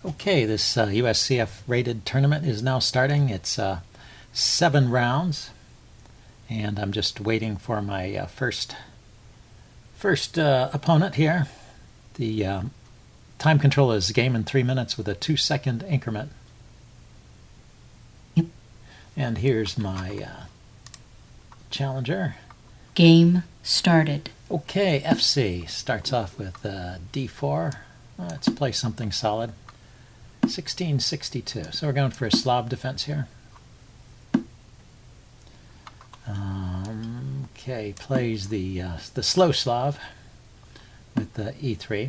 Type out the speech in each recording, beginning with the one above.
Okay, this USCF rated tournament is now starting. It's 7 rounds, and I'm just waiting for my first opponent here. The time control is game in 3 minutes with a 2-second increment. And here's my challenger. Game started. Okay, FC starts off with D4. Let's play something solid. 1662. So we're going for a Slav defense here. Okay, plays the slow Slav with the E3.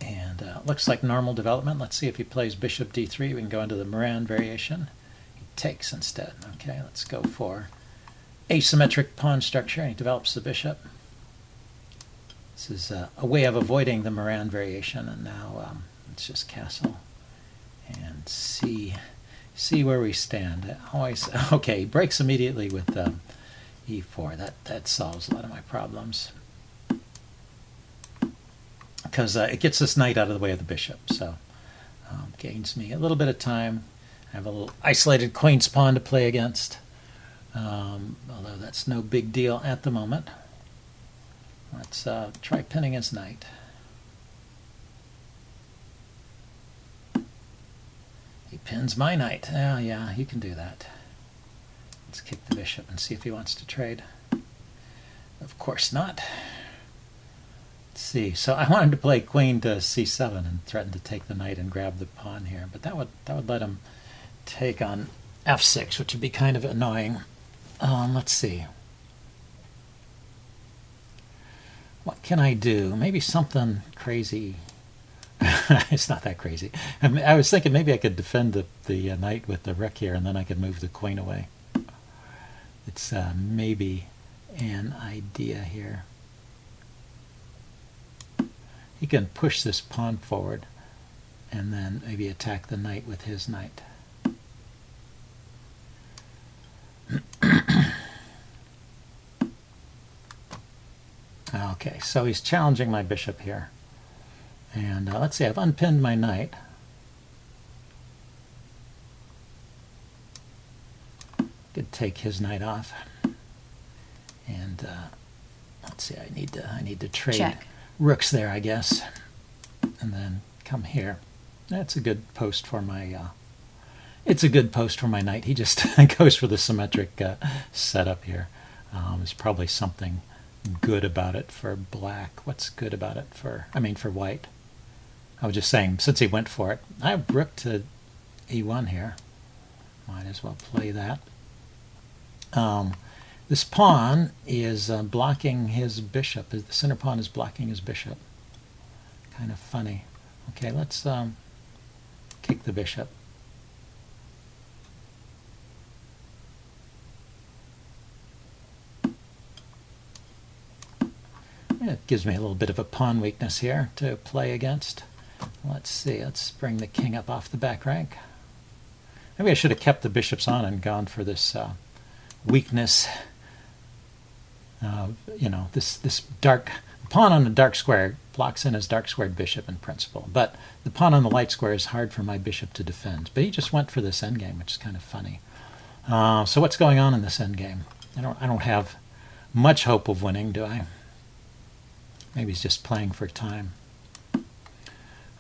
And looks like normal development. Let's see if he plays bishop D3. We can go into the Moran variation. He takes instead. Okay, let's go for asymmetric pawn structure. He develops the bishop. This is a way of avoiding the Moran variation, and now let's just castle and see where we stand. Always okay. He breaks immediately with E4. That solves a lot of my problems because it gets this knight out of the way of the bishop, so gains me a little bit of time. I have a little isolated queen's pawn to play against, although that's no big deal at the moment. Let's try pinning his knight. He pins my knight. Oh, yeah, you can do that. Let's kick the bishop and see if he wants to trade. Of course not. Let's see. So I wanted to play queen to c7 and threaten to take the knight and grab the pawn here, but that would let him take on f6, which would be kind of annoying. Let's see. What can I do? Maybe something crazy. It's not that crazy. I was thinking maybe I could defend the knight with the rook here, and then I could move the queen away. It's maybe an idea here. He can push this pawn forward, and then maybe attack the knight with his knight. Okay, so he's challenging my bishop here. And let's see, I've unpinned my knight. Could take his knight off. And let's see, I need to trade Check. Rooks there, I guess. And then come here. That's a good post for my it's a good post for my knight. He just goes for the symmetric setup here. There's probably something good about it for black. What's good about it for white? I was just saying, since he went for it, I have rook to e1 here. Might as well play that. This pawn is blocking his bishop. The center pawn is blocking his bishop. Kind of funny. Okay, let's kick the bishop. It gives me a little bit of a pawn weakness here to play against. Let's see, let's bring the king up off the back rank. Maybe I should have kept the bishops on and gone for this weakness. This dark pawn on the dark square blocks in his dark squared bishop in principle, but the pawn on the light square is hard for my bishop to defend. But he just went for this endgame, which is kind of funny. So what's going on in this endgame? I don't have much hope of winning, do I? Maybe he's just playing for time.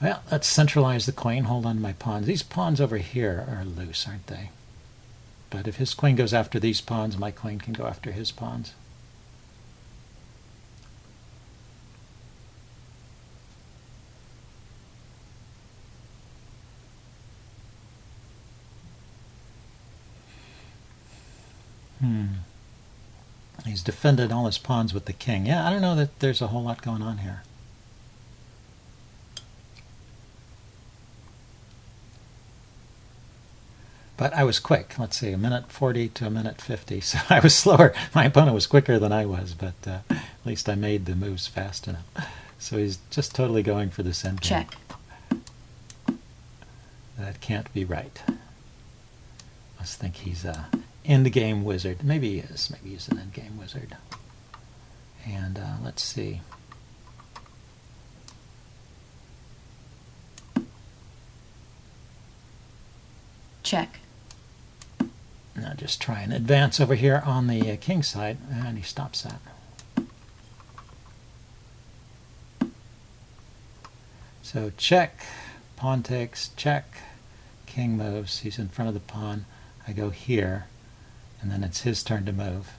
Well, let's centralize the queen, hold on to my pawns. These pawns over here are loose, aren't they? But if his queen goes after these pawns, my queen can go after his pawns. He's defended all his pawns with the king. Yeah, I don't know that there's a whole lot going on here. But I was quick. Let's see, 1:40 to 1:50. So I was slower. My opponent was quicker than I was, but at least I made the moves fast enough. So he's just totally going for this endgame. Check. That can't be right. I must think he's a endgame wizard. Maybe he is. Maybe he's an endgame wizard. And let's see. Check. Now just try and advance over here on the king side, and he stops that. So check, pawn takes, check, king moves, he's in front of the pawn. I go here, and then it's his turn to move,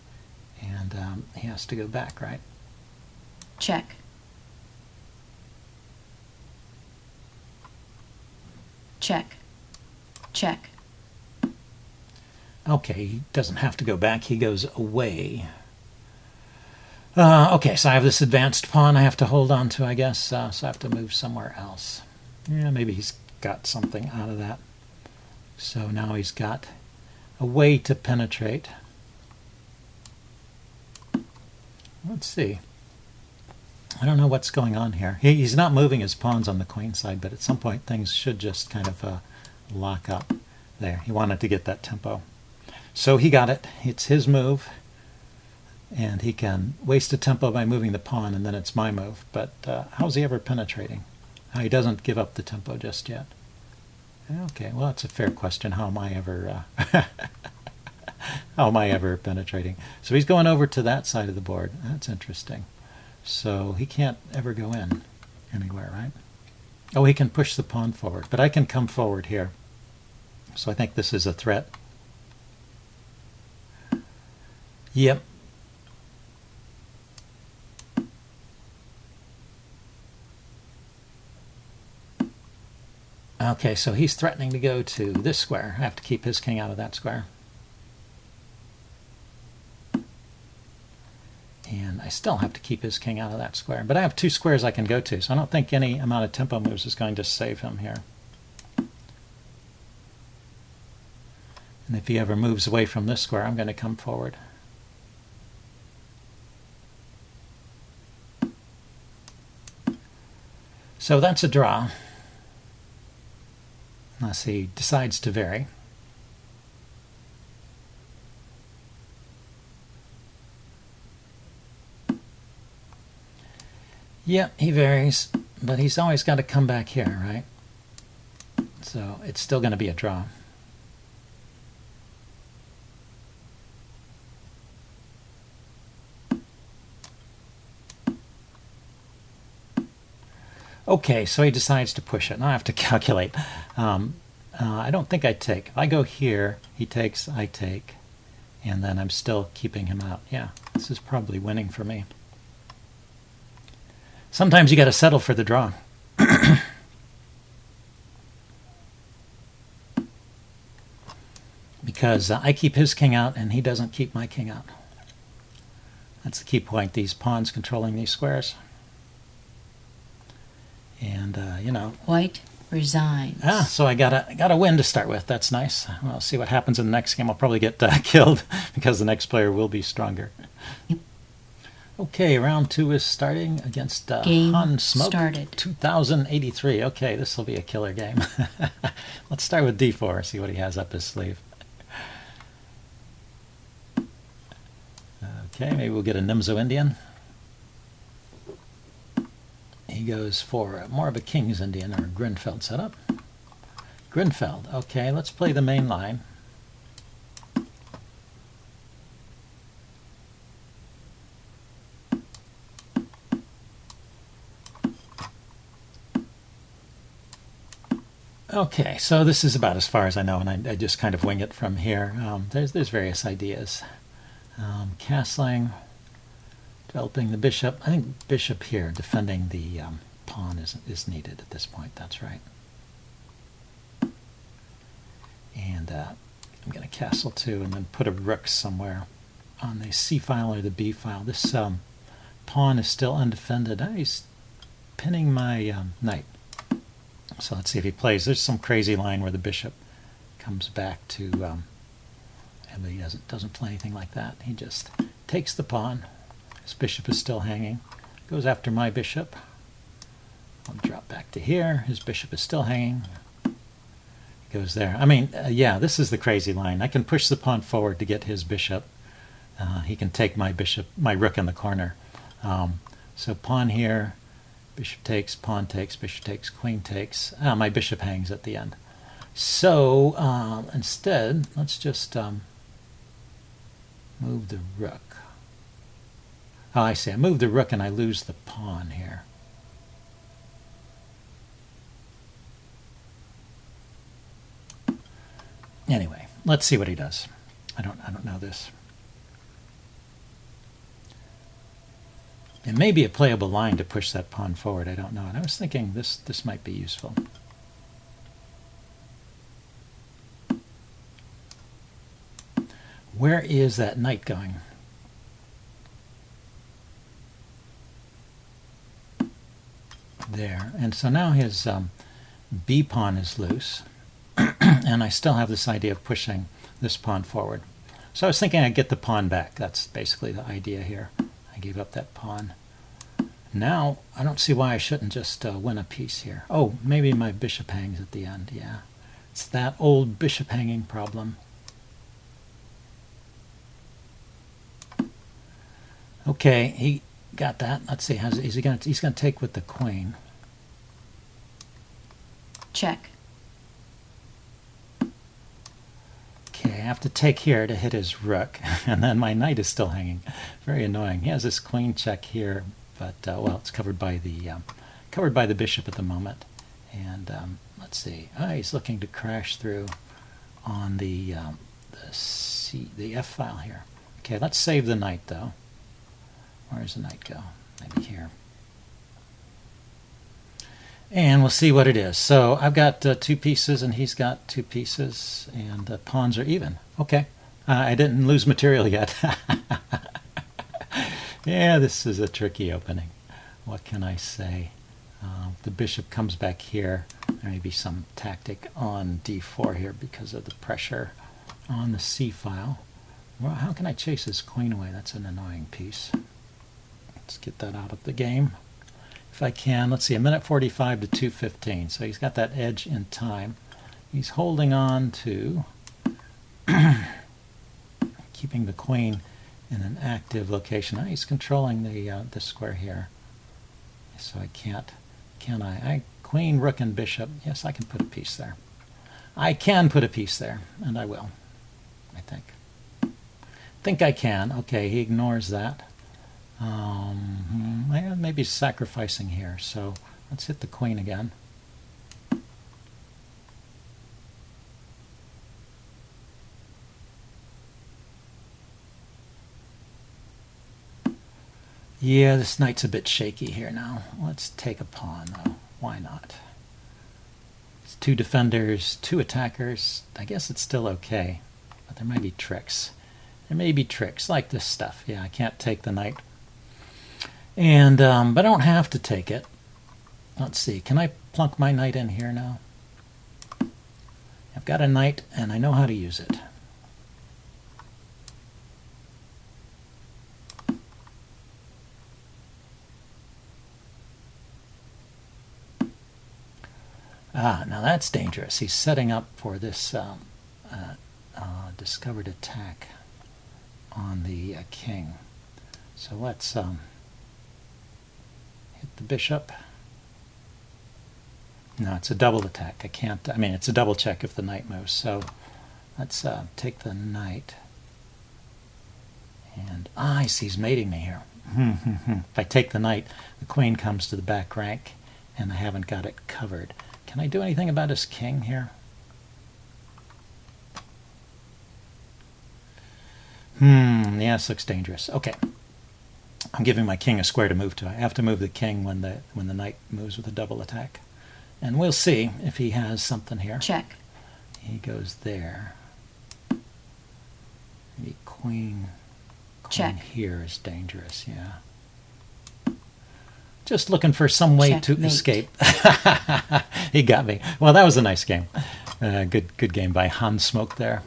and he has to go back, right? Check. Check. Check. Okay, he doesn't have to go back, he goes away. Okay, so I have this advanced pawn I have to hold on to, I guess, so I have to move somewhere else. Yeah, maybe he's got something out of that. So now he's got a way to penetrate. Let's see. I don't know what's going on here. He's not moving his pawns on the queen side, but at some point things should just kind of lock up there. He wanted to get that tempo. So he got it. It's his move. And he can waste a tempo by moving the pawn, and then it's my move. But how's he ever penetrating? He doesn't give up the tempo just yet. Okay, well, that's a fair question. How am I ever how am I ever penetrating? So he's going over to that side of the board. That's interesting. So he can't ever go in anywhere, right? Oh, he can push the pawn forward, but I can come forward here. So I think this is a threat. Yep. Okay, so he's threatening to go to this square. I have to keep his king out of that square. And I still have to keep his king out of that square. But I have two squares I can go to, so I don't think any amount of tempo moves is going to save him here. And if he ever moves away from this square, I'm going to come forward. So that's a draw. Unless he decides to vary. Yep, he varies, but he's always got to come back here, right? So it's still going to be a draw. Okay, so he decides to push it. Now I have to calculate. I don't think I take. If I go here, he takes, I take, and then I'm still keeping him out. Yeah, this is probably winning for me. Sometimes you got to settle for the draw. Because I keep his king out and he doesn't keep my king out. That's the key point, these pawns controlling these squares. And, you know. White resigns. So I got a win to start with. That's nice. We'll see what happens in the next game. I'll probably get killed because the next player will be stronger. Yep. Okay, round 2 is starting against Han Smoke. Started. 2083. Okay, this will be a killer game. Let's start with d4, see what he has up his sleeve. Okay, maybe we'll get a Nimzo Indian. He goes for more of a King's Indian or Grinfeld setup. Grinfeld. Okay, let's play the main line. Okay, so this is about as far as I know, and I just kind of wing it from here. There's various ideas. Castling. Developing the bishop. I think bishop here, defending the pawn is needed at this point. That's right. And I'm going to castle 2 and then put a rook somewhere on the c file or the b file. This pawn is still undefended. He's pinning my knight. So let's see if he plays. There's some crazy line where the bishop comes back to, but he doesn't play anything like that. He just takes the pawn. His bishop is still hanging. Goes after my bishop. I'll drop back to here. His bishop is still hanging. Goes there. I mean, yeah, this is the crazy line. I can push the pawn forward to get his bishop. He can take my bishop, my rook in the corner. So pawn here, bishop takes, pawn takes, bishop takes, queen takes. My bishop hangs at the end. So instead, let's just move the rook. Oh, I see. I move the rook and I lose the pawn here. Anyway, let's see what he does. I don't know this. It may be a playable line to push that pawn forward. I don't know. And I was thinking this might be useful. Where is that knight going? There. And so now his b pawn is loose. And I still have this idea of pushing this pawn forward. So I was thinking I'd get the pawn back. That's basically the idea here. I gave up that pawn. Now, I don't see why I shouldn't just win a piece here. Oh, maybe my bishop hangs at the end. Yeah, it's that old bishop hanging problem. Okay, he got that. Let's see. He's going to take with the queen. Check. Okay, I have to take here to hit his rook, and then my knight is still hanging. Very annoying. He has this queen check here, but well, it's covered by the bishop at the moment. And let's see. He's looking to crash through on the F file here. Okay, let's save the knight though. Where does the knight go? Maybe here. And we'll see what it is. So I've got 2 pieces and he's got 2 pieces, and the pawns are even. Okay. I didn't lose material yet. Yeah, this is a tricky opening. What can I say? The bishop comes back here. There may be some tactic on d4 here because of the pressure on the c file. Well, how can I chase his queen away? That's an annoying piece. Let's get that out of the game. If I can, let's see, a minute 45 to 2:15. So he's got that edge in time. He's holding on to keeping the queen in an active location. He's controlling the square here. So I can't, can I? Queen, rook, and bishop. Yes, I can put a piece there. I can put a piece there, and I will, I think. Think I can. Okay, he ignores that. Maybe sacrificing here. So let's hit the queen again. Yeah, this knight's a bit shaky here now. Let's take a pawn, though. Why not? It's 2 defenders, 2 attackers. I guess it's still okay, but there might be tricks. There may be tricks like this stuff. Yeah, I can't take the knight. And but I don't have to take it. Let's see. Can I plunk my knight in here now? I've got a knight, and I know how to use it. Now that's dangerous. He's setting up for this discovered attack on the king. So let's hit the bishop. No, it's a double attack. I can't, I mean, it's a double check if the knight moves. So let's take the knight. And I see he's mating me here. If I take the knight, the queen comes to the back rank, and I haven't got it covered. Can I do anything about his king here? Yeah, this looks dangerous. Okay. I'm giving my king a square to move to. I have to move the king when the knight moves with a double attack. And we'll see if he has something here. Check. He goes there. Maybe queen Check. Here is dangerous, yeah. Just looking for some way to escape. He got me. Well, that was a nice game. Good game by Han Smoke there.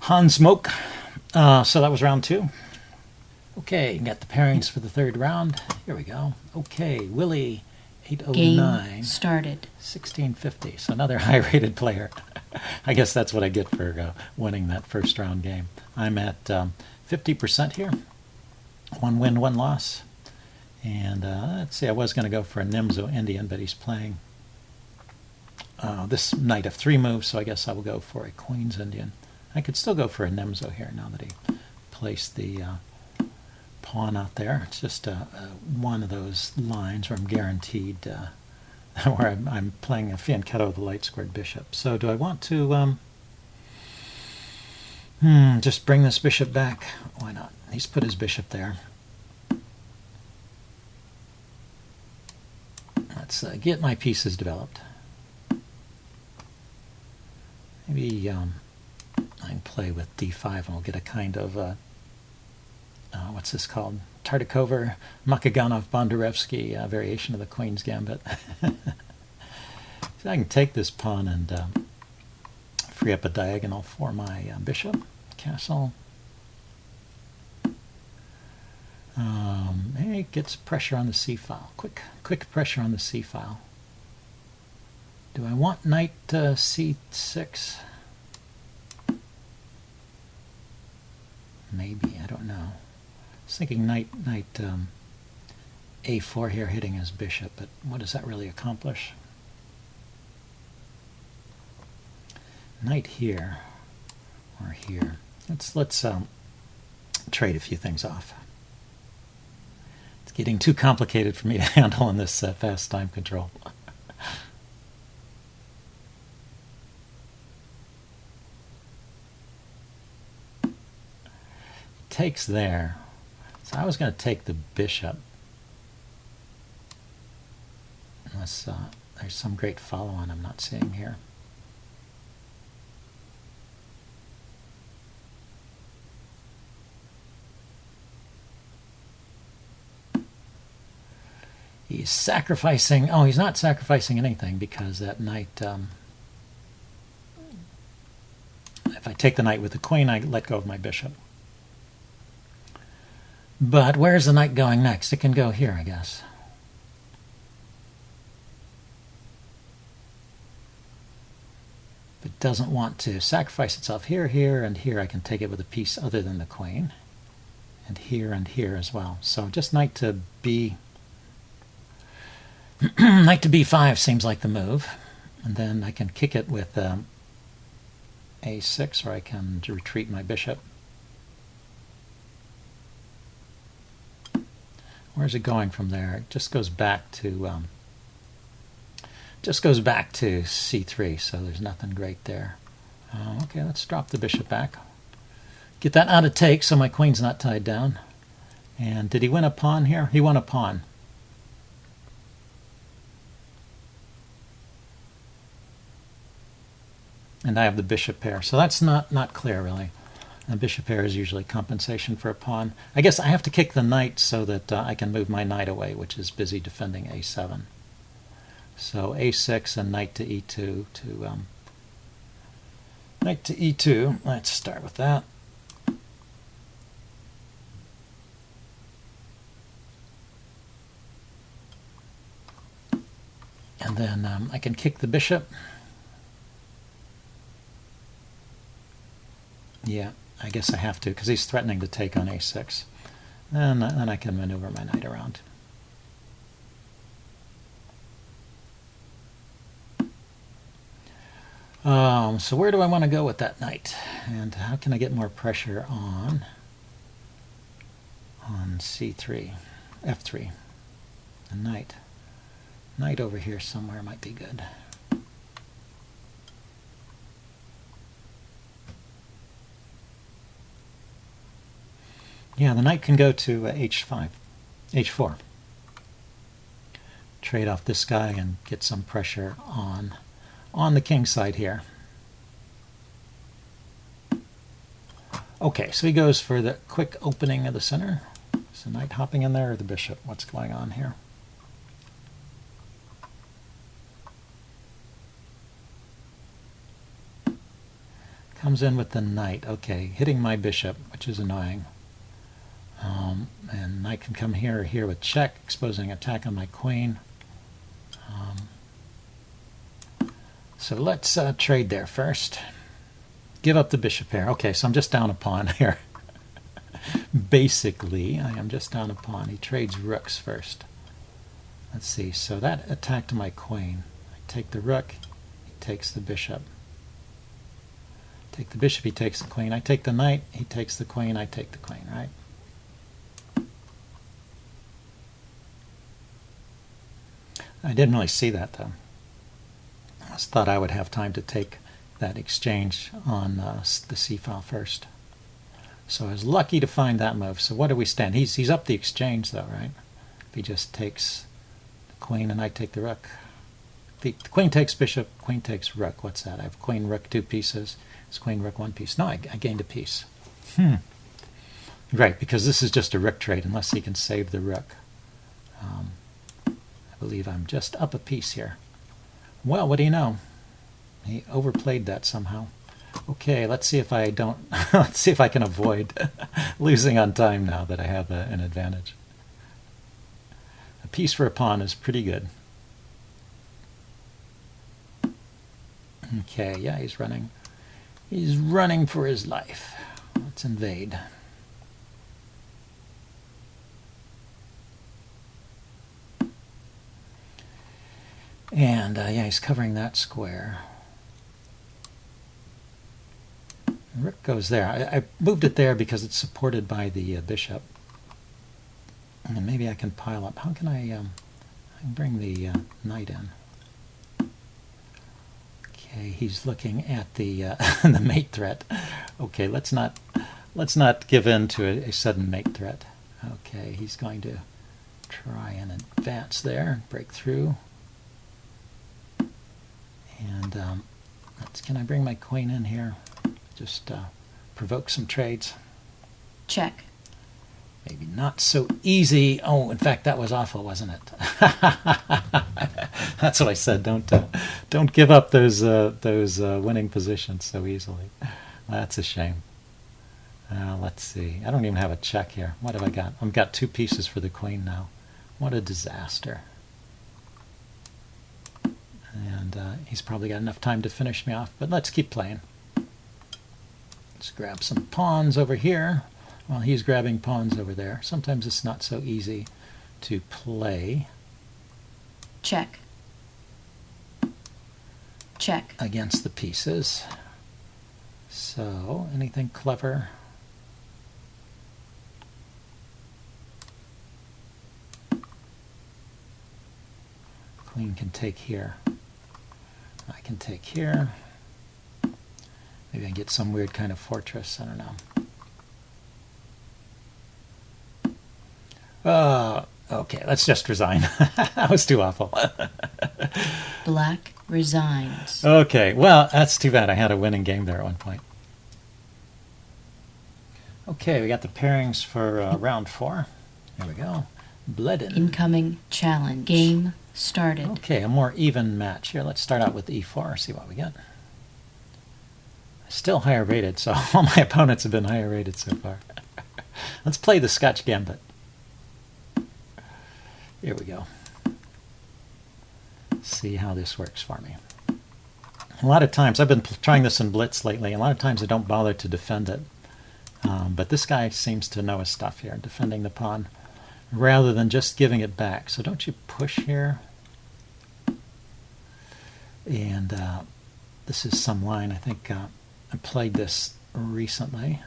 Han Smoke. So that was round 2. Okay, got the pairings for the 3rd round. Here we go. Okay, Willie, 809. Game started. 1650. So another high-rated player. I guess that's what I get for winning that first round game. I'm at 50% here. 1 win, 1 loss. And let's see, I was going to go for a Nimzo Indian, but he's playing this knight of 3 moves, so I guess I will go for a Queen's Indian. I could still go for a Nimzo here now that he placed the pawn out there. It's just one of those lines where I'm guaranteed, where I'm playing a fianchetto with a light squared bishop. So do I want to just bring this bishop back? Why not? He's put his bishop there. Let's get my pieces developed. Maybe I can play with d5 and we'll get a kind of, what's this called? Tartakover, Makaganov, Bondarevsky variation of the Queen's Gambit. So I can take this pawn and free up a diagonal for my bishop, castle. It gets pressure on the c-file. Quick pressure on the c-file. Do I want knight c6? Maybe, I don't know. I was thinking knight a4 here, hitting his bishop, but what does that really accomplish? Knight here or here. Let's trade a few things off. It's getting too complicated for me to handle in this fast time control. Takes there. So I was going to take the bishop. Unless there's some great follow-on I'm not seeing here. He's sacrificing. Oh, he's not sacrificing anything because that knight. If I take the knight with the queen, I let go of my bishop. But where's the knight going next? It can go here, I guess. If it doesn't want to sacrifice itself here, here, and here, I can take it with a piece other than the queen. And here as well. So just knight to b. Knight to b5 seems like the move. And then I can kick it with a6, or I can retreat my bishop. Where's it going from there? It just goes back to c3, so there's nothing great there. Okay, let's drop the bishop back. Get that out of take so my queen's not tied down. And did he win a pawn here? He won a pawn. And I have the bishop pair, so that's not clear really. The bishop pair is usually compensation for a pawn. I guess I have to kick the knight so that I can move my knight away, which is busy defending a7. So a6 and knight to e2 knight to e2. Let's start with that. And then I can kick the bishop. Yeah. I guess I have to, because he's threatening to take on a6. And then I can maneuver my knight around. So where do I want to go with that knight? And how can I get more pressure on c3, f3, the knight? Knight over here somewhere might be good. Yeah, the knight can go to h4. Trade off this guy and get some pressure on the king side here. Okay, so he goes for the quick opening of the center. Is the knight hopping in there or the bishop? What's going on here? Comes in with the knight. Okay, hitting my bishop, which is annoying. And knight can come here or here with check, exposing attack on my queen. So let's trade there first. Give up the bishop pair. Okay, so I'm just down a pawn here. Basically, I am just down a pawn. He trades rooks first. Let's see, so that attacked my queen. I take the rook, he takes the bishop. Take the bishop, he takes the queen. I take the knight, he takes the queen, I take the queen, right? I didn't really see that, though. I just thought I would have time to take that exchange on the c-file first. So I was lucky to find that move. So what do we stand? He's up the exchange, though, right? If he just takes the queen and I take the rook. The queen takes bishop, queen takes rook. What's that? I have queen, rook, 2 pieces. It's queen, rook, 1 piece. No, I gained a piece. Right, because this is just a rook trade, unless he can save the rook. I believe I'm just up a piece here. Well, what do you know? He overplayed that somehow. Okay, let's see if I don't. Let's see if I can avoid losing on time now that I have an advantage. A piece for a pawn is pretty good. Okay, yeah, he's running. He's running for his life. Let's invade. And yeah, he's covering that square. Rook goes there. I moved it there because it's supported by the bishop. And maybe I can pile up. How can I can bring the knight in? Okay, he's looking at the the mate threat. Okay, let's not give in to a sudden mate threat. Okay, he's going to try and advance there, break through. And can I bring my queen in here? Just provoke some trades. Check. Maybe not so easy. Oh, in fact, that was awful, wasn't it? That's what I said. Don't give up those winning positions so easily. That's a shame. Let's see. I don't even have a check here. What have I got? I've got 2 pieces for the queen now. What a disaster. And he's probably got enough time to finish me off, but let's keep playing. Let's grab some pawns over here while he's grabbing pawns over there. Sometimes it's not so easy to play. Check. Check. Against the pieces. So, anything clever? Queen can take here. I can take here. Maybe I get some weird kind of fortress. I don't know. Okay, let's just resign. That was too awful. Black resigns. Okay, well, that's too bad. I had a winning game there at one point. Okay, we got the pairings for round 4. Here we go. Blitz. Incoming challenge. Game started. Okay, a more even match. Here, let's start out with e4, see what we get. Still higher rated, so all my opponents have been higher rated so far. Let's play the Scotch gambit. Here we go. See how this works for me. A lot of times, I've been trying this in Blitz lately, a lot of times I don't bother to defend it. But this guy seems to know his stuff here, defending the pawn, rather than just giving it back. So don't you push here? And this is some line, I think I played this recently.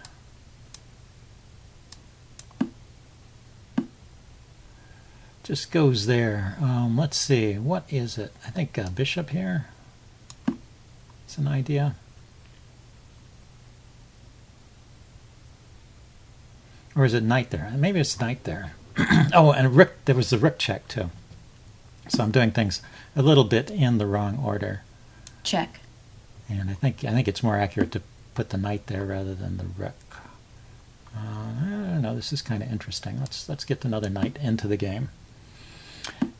Just goes there. Let's see, what is it? I think bishop here. It's an idea. Or is it knight there? Maybe it's knight there. Oh, and rook. There was the rook check too. So I'm doing things a little bit in the wrong order. Check. And I think it's more accurate to put the knight there rather than the rook. I don't know. This is kind of interesting. Let's get another knight into the game.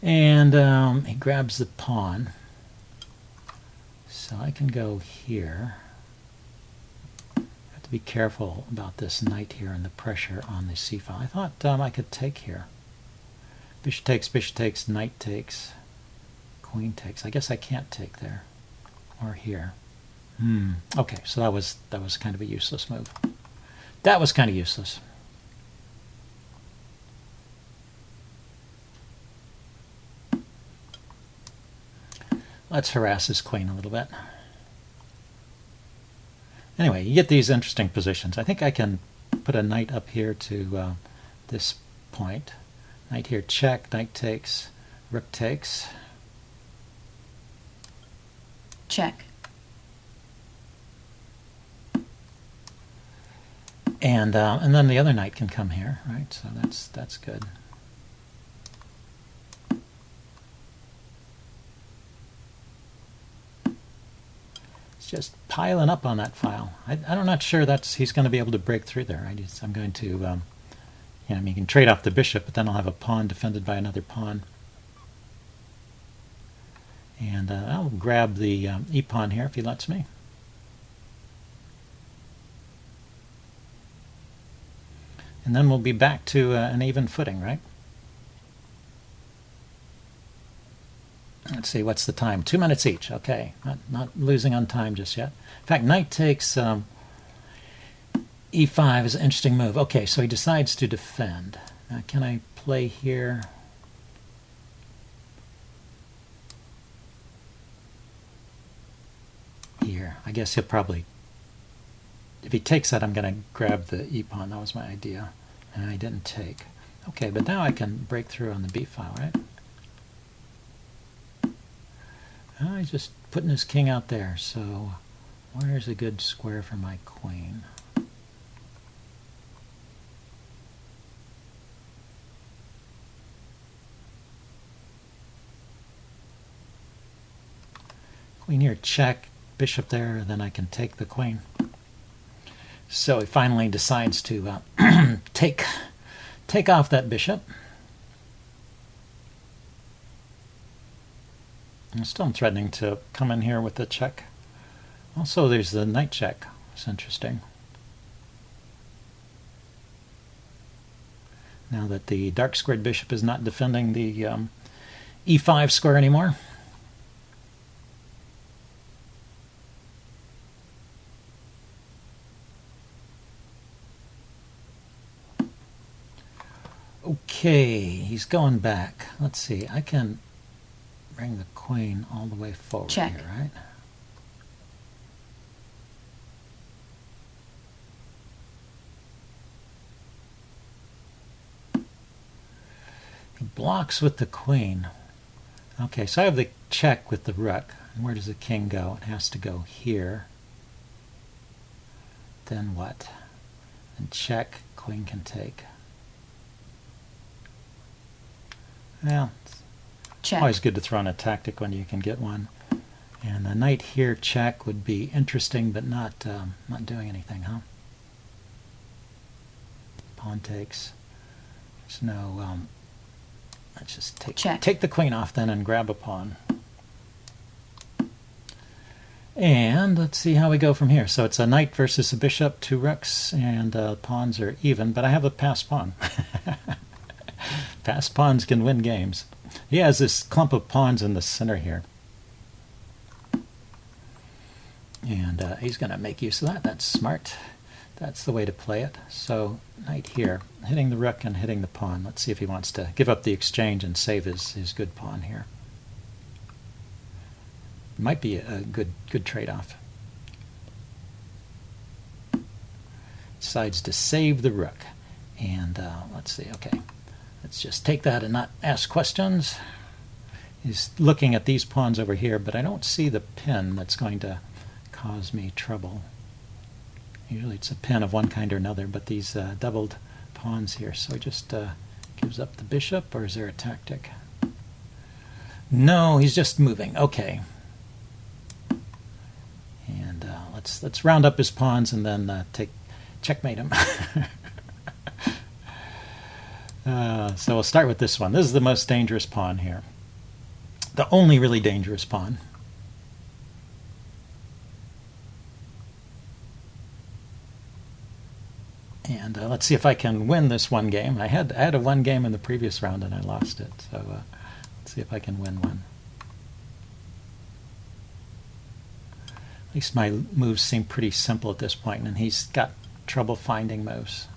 And he grabs the pawn. So I can go here. I have to be careful about this knight here and the pressure on the c-file. I thought I could take here. Bishop takes, knight takes, queen takes. I guess I can't take there or here. Okay, so that was kind of a useless move. That was kind of useless. let's harass his queen a little bit. Anyway, you get these interesting positions. I think I can put a knight up here to this point. Knight here, check, knight takes, rook takes. Check. And then the other knight can come here, right? So that's good. It's just piling up on that file. I'm not sure he's going to be able to break through there. I'm going to, I mean, you can trade off the bishop, but then I'll have a pawn defended by another pawn. And I'll grab the e-pawn here if he lets me. And then we'll be back to an even footing, right? Let's see, what's the time? 2 minutes each. Okay, not losing on time just yet. In fact, knight takes e5 is an interesting move. Okay, so he decides to defend. Can I play here? Here. I guess he'll probably... If he takes that, I'm going to grab the e-pawn. That was my idea. And I didn't take. Okay, but now I can break through on the b file, right? Oh, he's just putting his king out there. So where's a good square for my queen? Queen here, check. Bishop there, then I can take the queen. So he finally decides to take off that bishop. I'm still threatening to come in here with the check. Also, there's the knight check. It's interesting. Now that the dark squared bishop is not defending the e5 square anymore. Okay, he's going back. Let's see, I can bring the queen all the way forward Check. Here, right? He blocks with the queen. Okay, so I have the check with the rook. And where does the king go? It has to go here. Then what? And check, queen can take. Well, Check. always good to throw in a tactic when you can get one. And a knight here check would be interesting, but not doing anything, huh? Pawn takes. There's no. Let's just take the queen off then and grab a pawn. And let's see how we go from here. So it's a knight versus a bishop, 2 rooks, and pawns are even. But I have a passed pawn. Passed pawns can win games. He has this clump of pawns in the center here. And he's going to make use of that. That's smart. That's the way to play it. So knight here, hitting the rook and hitting the pawn. Let's see if he wants to give up the exchange and save his good pawn here. Might be a good trade-off. Decides to save the rook. And let's see, okay. Let's just take that and not ask questions. He's looking at these pawns over here, but I don't see the pin that's going to cause me trouble. Usually it's a pin of one kind or another, but these doubled pawns here. So he just gives up the bishop, or is there a tactic? No, he's just moving. Okay. And let's round up his pawns and then checkmate him. So we'll start with this one. This is the most dangerous pawn here. The only really dangerous pawn. And let's see if I can win this one game. I had a one game in the previous round and I lost it. So let's see if I can win one. At least my moves seem pretty simple at this point, and he's got trouble finding moves.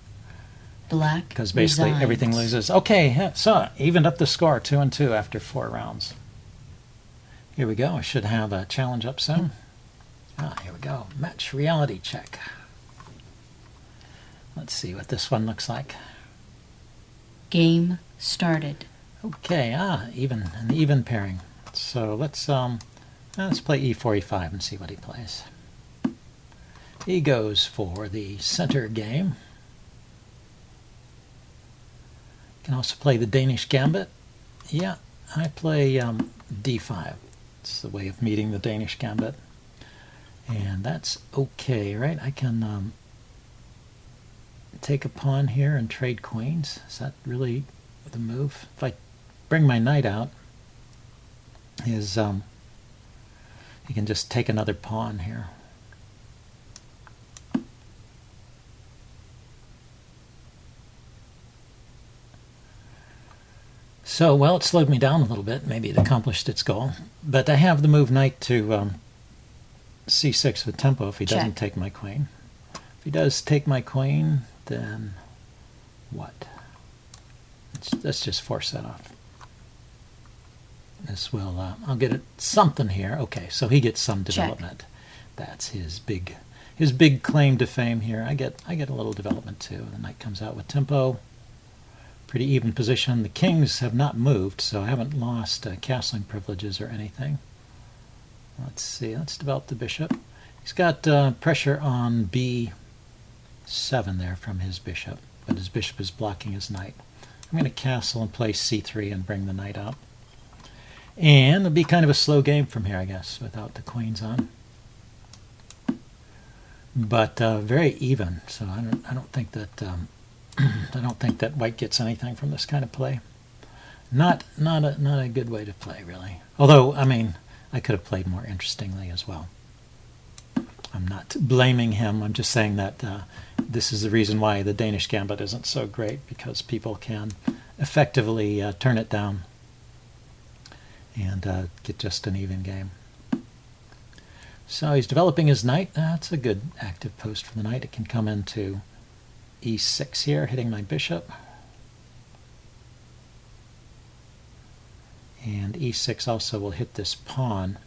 Black Because basically resigns. everything loses. Okay, so evened up the score 2-2 after 4 rounds. Here we go. I should have a challenge up soon. Here we go. Match reality check. Let's see what this one looks like. Game started. Okay, an even pairing. So let's play e4, e5 and see what he plays. He goes for the center game. Can also play the Danish gambit. Yeah, I play d5. It's the way of meeting the Danish gambit. And that's okay, right? I can take a pawn here and trade queens. Is that really the move? If I bring my knight out, he can just take another pawn here. So, well, it slowed me down a little bit. Maybe it accomplished its goal. But I have the move knight to c6 with tempo if he doesn't take my queen. If he does take my queen, then what? Let's just force that off. This will, I'll get something here. Okay, so he gets some development. Check. That's his big claim to fame here. I get a little development too. The knight comes out with tempo. Pretty even position. The kings have not moved, so I haven't lost castling privileges or anything. Let's see. Let's develop the bishop. He's got pressure on b7 there from his bishop, but his bishop is blocking his knight. I'm going to castle and play c3 and bring the knight out. And it'll be kind of a slow game from here, I guess, without the queens on. But very even, so I don't think that I don't think that white gets anything from this kind of play. Not a good way to play, really. Although, I mean, I could have played more interestingly as well. I'm not blaming him. I'm just saying that this is the reason why the Danish gambit isn't so great, because people can effectively turn it down and get just an even game. So he's developing his knight. That's a good active post for the knight. It can come into e6 here, hitting my bishop. And e6 also will hit this pawn.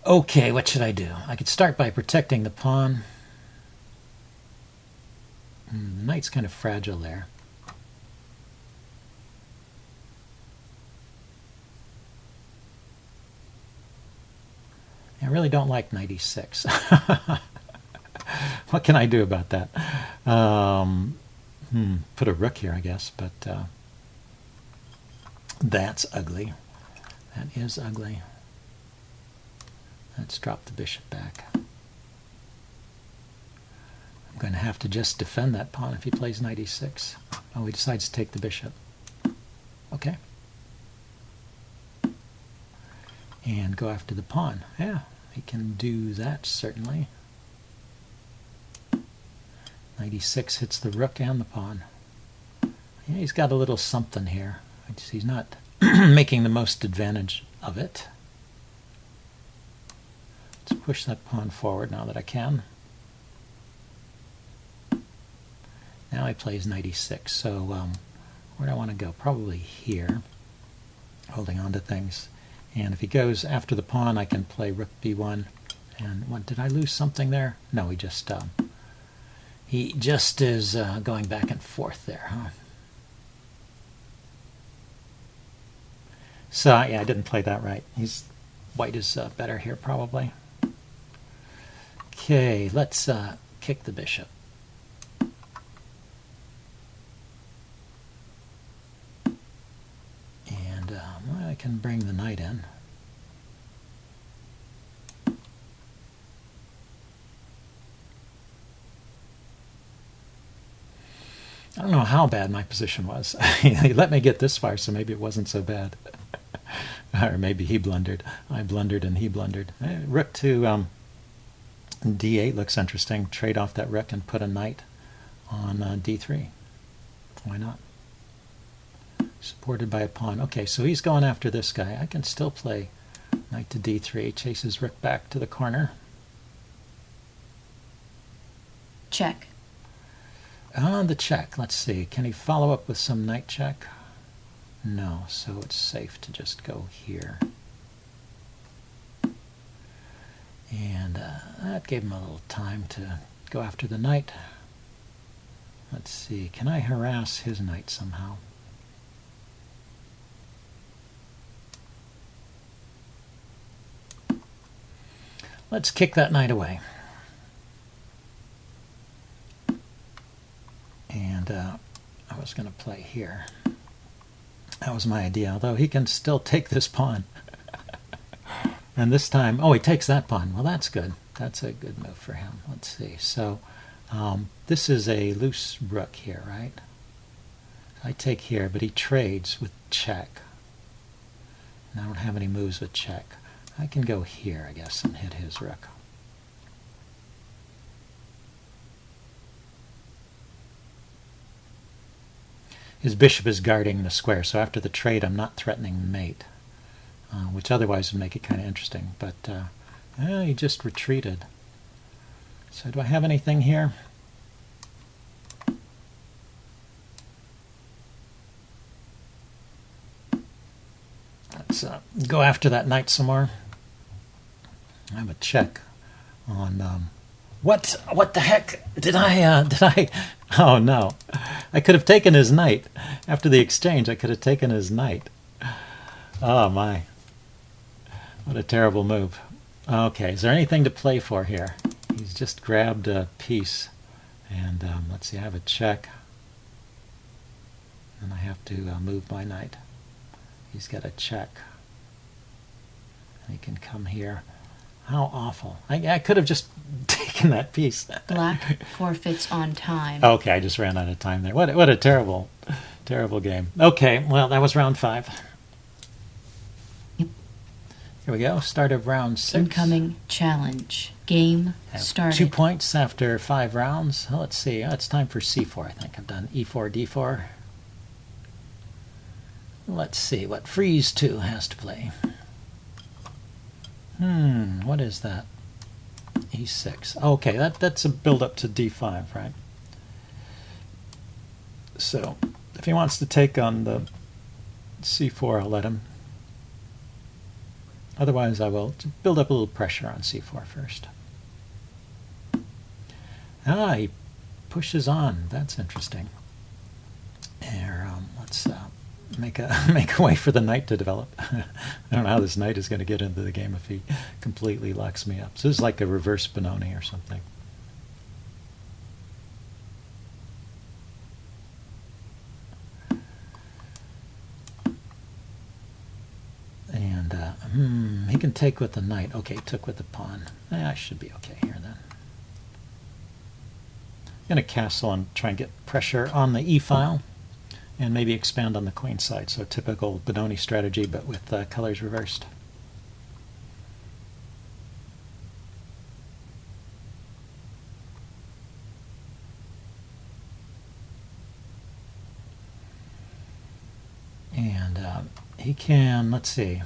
Okay, what should I do? I could start by protecting the pawn. The knight's kind of fragile there. I really don't like knight e6. What can I do about that? Put a rook here, I guess, but that's ugly. That is ugly. Let's drop the bishop back. I'm going to have to just defend that pawn if he plays knight e6. Oh, he decides to take the bishop. Okay. And go after the pawn. Yeah, he can do that, certainly. Knight e6 hits the rook and the pawn. Yeah, he's got a little something here. He's not making the most advantage of it. Let's push that pawn forward now that I can. Now he plays knight e6. So where do I want to go? Probably here, holding on to things. And if he goes after the pawn, I can play rook b1. And what, did I lose something there? No, he just is going back and forth there, huh? So yeah, I didn't play that right. White is better here probably. Okay, let's kick the bishop. And I can bring the knight in. I don't know how bad my position was. He let me get this far, so maybe it wasn't so bad. Or maybe he blundered. I blundered and he blundered. Rook to d8 looks interesting. Trade off that rook and put a knight on d3. Why not? Supported by a pawn. Okay, so he's going after this guy. I can still play knight to d3. Chases rook back to the corner. Check. On the check, let's see. Can he follow up with some knight check? No, so it's safe to just go here. And that gave him a little time to go after the knight. Let's see, can I harass his knight somehow? Let's kick that knight away. And I was going to play here. That was my idea, although he can still take this pawn. And this time, oh, he takes that pawn. Well, that's good. That's a good move for him. Let's see. So this is a loose rook here, right? I take here, but he trades with check. And I don't have any moves with check. I can go here, I guess, and hit his rook. His bishop is guarding the square, so after the trade I'm not threatening mate, which otherwise would make it kind of interesting. But he just retreated. So do I have anything here? Let's go after that knight some more. I have a check on what the heck did I oh no, I could have taken his knight after the exchange. I could have taken his knight. Oh my, what a terrible move. Okay, is there anything to play for here? He's just grabbed a piece, and let's see, I have a check, and I have to move my knight. He's got a check. He can come here. How awful. I could have just taken that piece. Black forfeits on time. Okay, I just ran out of time there. What a terrible, terrible game. Okay, well, that was round 5. Yep. Here we go. Start of round 6. Incoming challenge. Game started. 2 points after 5 rounds. Well, let's see. It's time for c4, I think. I've done e4, d4. Let's see what freeze 2 has to play. What is that? e6. Okay, that's a build-up to d5, right? So, if he wants to take on the c4, I'll let him. Otherwise, I will build up a little pressure on c4 first. Ah, he pushes on. That's interesting. Here, let's make a way for the knight to develop. I don't know how this knight is going to get into the game if he completely locks me up. So this is like a reverse Benoni or something. And he can take with the knight. Okay, took with the pawn. I should be okay here then. I'm going to castle and try and get pressure on the e-file. And maybe expand on the queen side. So typical Benoni strategy, but with colors reversed. And he can, let's see.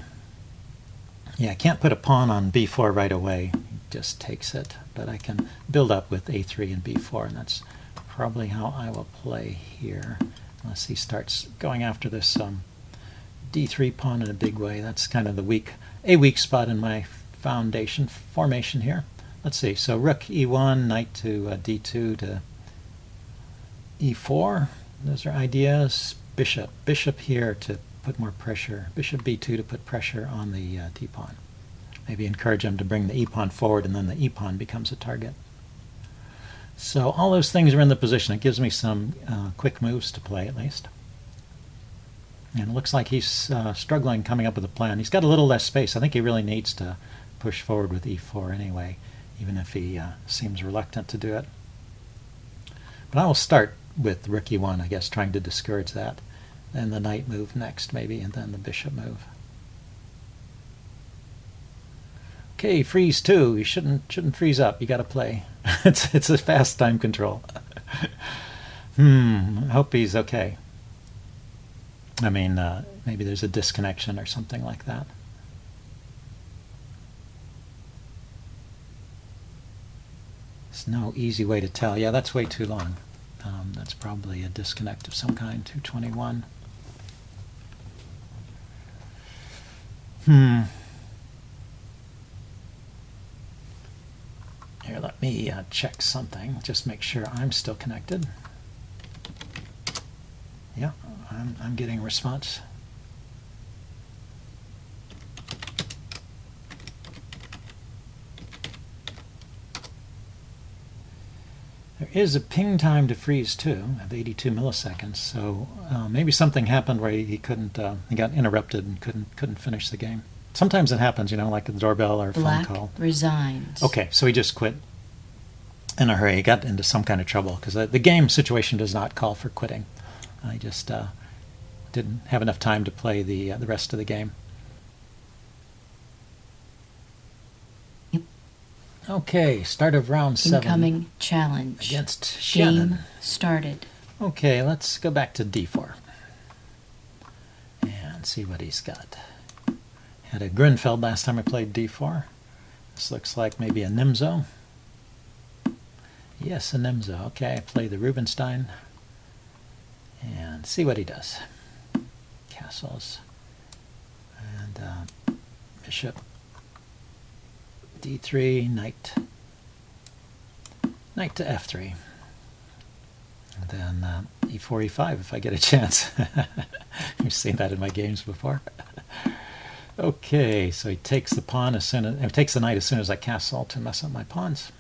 Yeah, I can't put a pawn on b4 right away. He just takes it. But I can build up with a3 and b4, and that's probably how I will play here. Unless he starts going after this d3 pawn in a big way. That's kind of the weak spot in my foundation formation here. Let's see. So rook e1, knight to d2 to e4. Those are ideas. Bishop here to put more pressure. Bishop b2 to put pressure on the d-pawn. Maybe encourage him to bring the e-pawn forward, and then the e-pawn becomes a target. So all those things are in the position. It gives me some quick moves to play, at least. And it looks like he's struggling coming up with a plan. He's got a little less space. I think he really needs to push forward with e4 anyway, even if he seems reluctant to do it. But I will start with rook e1, I guess, trying to discourage that. Then the knight move next, maybe, and then the bishop move. Okay, freeze 2. You shouldn't freeze up. You got to play. it's a fast time control. I hope he's okay. I mean, maybe there's a disconnection or something like that. There's no easy way to tell. Yeah, that's way too long. That's probably a disconnect of some kind. 221. Here, let me check something. Just make sure I'm still connected. Yeah, I'm getting a response. There is a ping time to freeze too, of 82 milliseconds. So maybe something happened where he couldn't. He got interrupted and couldn't finish the game. Sometimes it happens, you know, like a doorbell or a phone call. Resigns. Okay, so he just quit in a hurry. He got into some kind of trouble because the game situation does not call for quitting. I just didn't have enough time to play the rest of the game. Yep. Okay, start of round 7. Incoming challenge. Against Shannon. Game started. Okay, let's go back to d4 and see what he's got. Had a Grinfeld last time I played d4. This looks like maybe a Nimzo. Yes, a Nimzo. Okay, I play the Rubinstein and see what he does. Castles and bishop d3, knight to f3, and then e4, e5 if I get a chance. You've seen that in my games before. Okay, so he takes the pawn as soon as takes the knight as soon as I castle to mess up my pawns.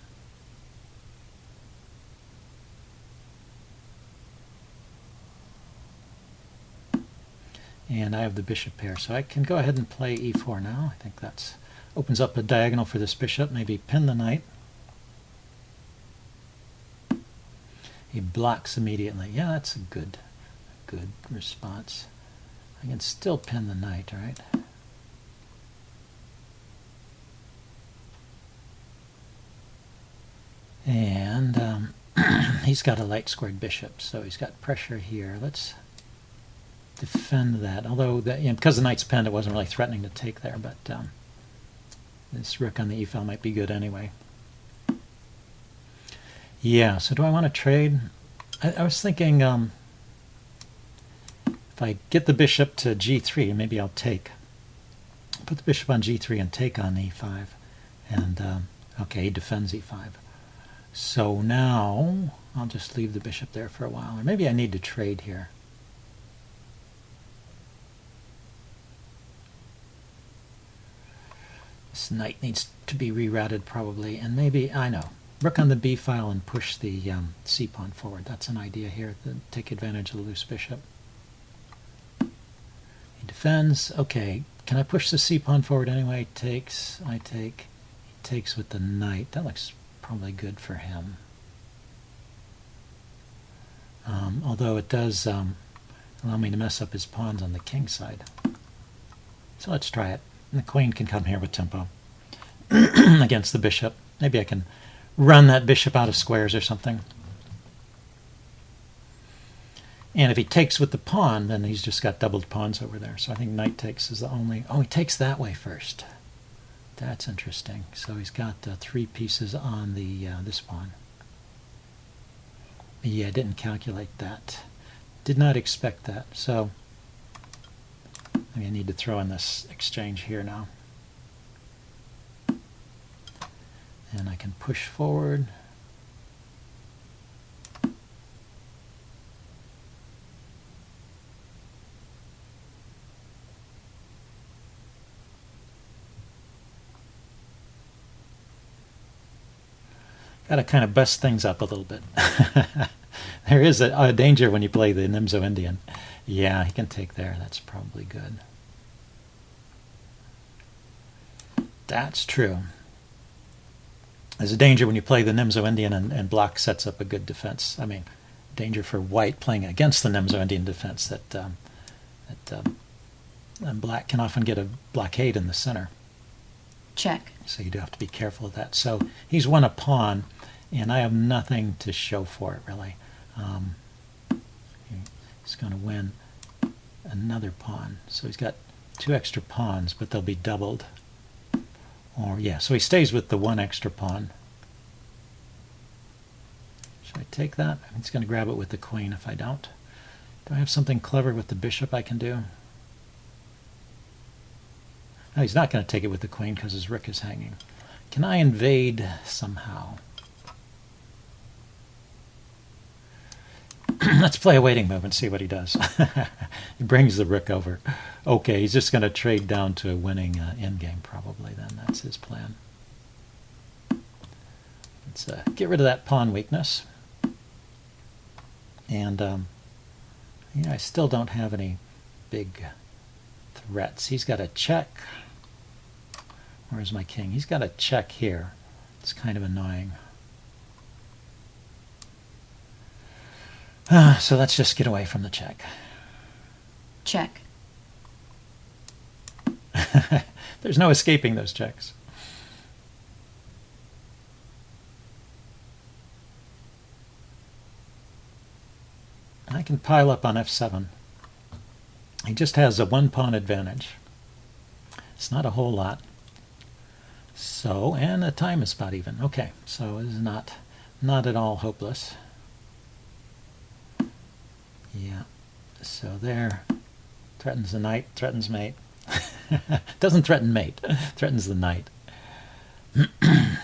And I have the bishop pair, so I can go ahead and play e4 now. I think that opens up a diagonal for this bishop. Maybe pin the knight. He blocks immediately. Yeah, that's a good response. I can still pin the knight, right? And he's got a light squared bishop, so he's got pressure here. Let's defend that. Although, because the knight's pinned, it wasn't really threatening to take there, but this rook on the e-file might be good anyway. Yeah, so do I want to trade? I was thinking if I get the bishop to g3, maybe I'll take. Put the bishop on g3 and take on e5. And, okay, he defends e5. So now I'll just leave the bishop there for a while. Or maybe I need to trade here. This knight needs to be rerouted probably. And maybe, I know, rook on the b file and push the c pawn forward. That's an idea here, to take advantage of the loose bishop. He defends. Okay, can I push the c pawn forward anyway? Takes. I take. He takes with the knight. That looks probably good for him. Although it does allow me to mess up his pawns on the king side. So let's try it. And the queen can come here with tempo against the bishop. Maybe I can run that bishop out of squares or something. And if he takes with the pawn, then he's just got doubled pawns over there. So I think knight takes is the only... Oh, he takes that way first. That's interesting. So he's got 3 pieces on the this pawn. Yeah, I didn't calculate that. Did not expect that. So maybe I need to throw in this exchange here now. And I can push forward. Got to kind of bust things up a little bit. There is a danger when you play the Nimzo Indian. Yeah, he can take there. That's probably good. That's true. There's a danger when you play the Nimzo Indian and black sets up a good defense. I mean, danger for white playing against the Nimzo Indian defense that and black can often get a blockade in the center. Check. So you do have to be careful of that. So he's won a pawn, and I have nothing to show for it, really. He's going to win another pawn. So he's got 2 extra pawns, but they'll be doubled. Or, yeah, so he stays with the 1 extra pawn. Should I take that? He's going to grab it with the queen if I don't. Do I have something clever with the bishop I can do? Oh, he's not going to take it with the queen because his rook is hanging. Can I invade somehow? Let's play a waiting move and see what he does. He brings the rook over. Okay, he's just going to trade down to a winning endgame probably then. That's his plan. Let's get rid of that pawn weakness. And yeah, I still don't have any big threats. He's got a check. Where's my king? He's got a check here. It's kind of annoying. So let's just get away from the check. Check. There's no escaping those checks. I can pile up on f7. He just has a one pawn advantage. It's not a whole lot. So, and the time is about even. Okay, so it is not at all hopeless. Yeah, so there, threatens the knight, threatens mate. Doesn't threaten mate, threatens the knight. And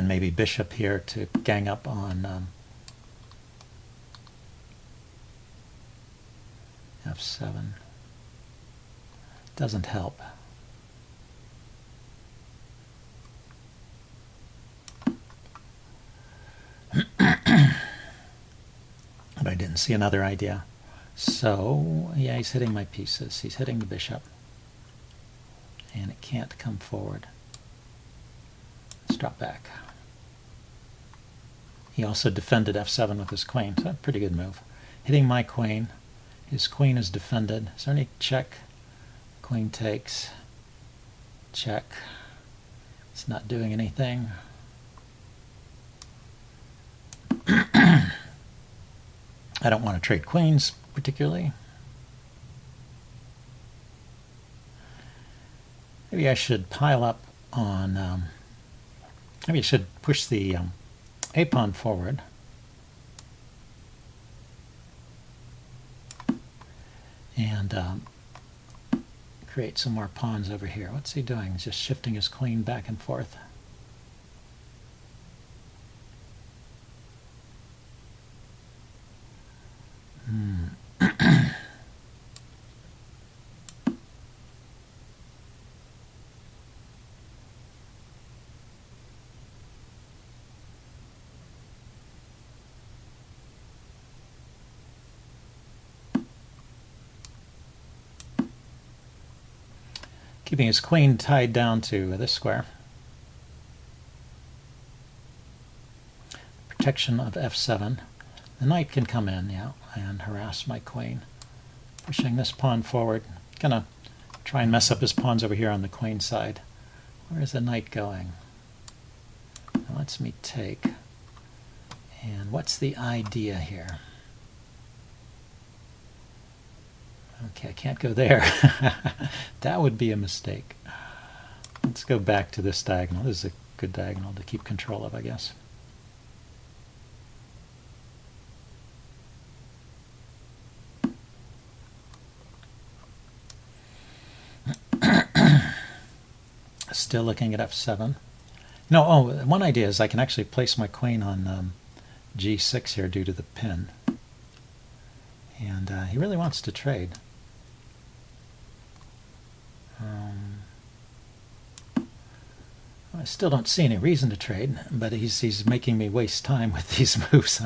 maybe bishop here to gang up on f7. Doesn't help. But I didn't see another idea. So, yeah, he's hitting my pieces. He's hitting the bishop. And it can't come forward. Let's drop back. He also defended f7 with his queen. So, a pretty good move. Hitting my queen. His queen is defended. Is there any check? Queen takes. Check. It's not doing anything. I don't want to trade queens particularly. Maybe I should pile up on, maybe I should push the a pawn forward. And create some more pawns over here. What's he doing? He's just shifting his queen back and forth. Keeping his queen tied down to this square. Protection of f7. The knight can come in, yeah, and harass my queen. Pushing this pawn forward. Gonna try and mess up his pawns over here on the queen side. Where's the knight going? It lets me take. And what's the idea here? Okay, I can't go there. That would be a mistake. Let's go back to this diagonal. This is a good diagonal to keep control of, I guess. Still looking at f7. No, oh, one idea is I can actually place my queen on g6 here due to the pin. And he really wants to trade. I still don't see any reason to trade, but he's making me waste time with these moves.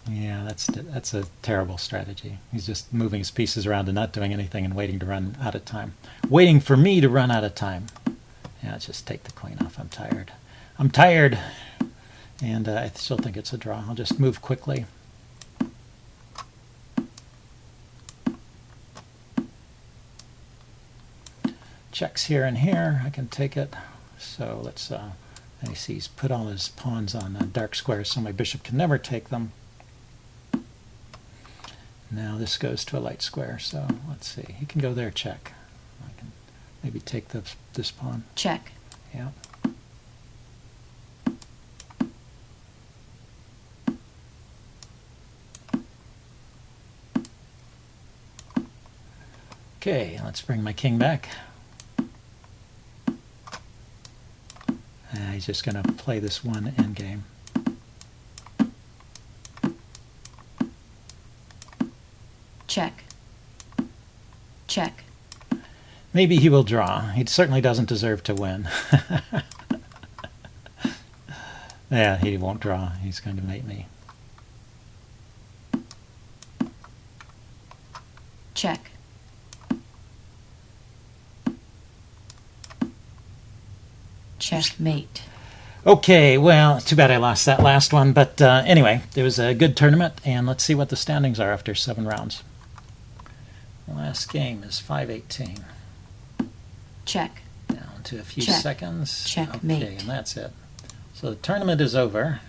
Yeah, that's a terrible strategy. He's just moving his pieces around and not doing anything and waiting to run out of time. Waiting for me to run out of time. Yeah, let's just take the queen off. I'm tired. I'm tired. And I still think it's a draw. I'll just move quickly. Checks here and here. I can take it. So let's, and you see he's put all his pawns on dark squares so my bishop can never take them. Now this goes to a light square, so let's see. He can go there, check. I can maybe take this pawn. Check. Yeah. Okay, let's bring my king back. He's just going to play this one endgame. Check. Check. Maybe he will draw. He certainly doesn't deserve to win. Yeah, he won't draw. He's going to mate me. Check. Checkmate. Okay, well, too bad I lost that last one. But anyway, it was a good tournament, and let's see what the standings are after 7 rounds. The last game is 5-18. Check. Down to a few Check. seconds. Checkmate. Okay, and that's it. So the tournament is over.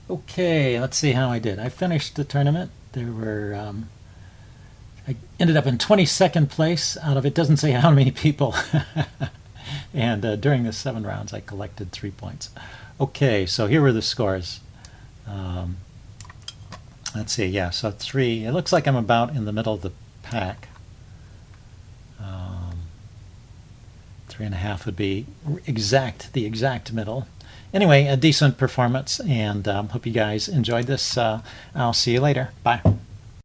Okay, let's see how I did. I finished the tournament. There were, I ended up in 22nd place out of, it doesn't say how many people. And during the 7 rounds, I collected 3 points. Okay, so here were the scores. Let's see, yeah, so 3. It looks like I'm about in the middle of the pack. 3.5 would be the exact middle. Anyway, a decent performance, and hope you guys enjoyed this. I'll see you later. Bye.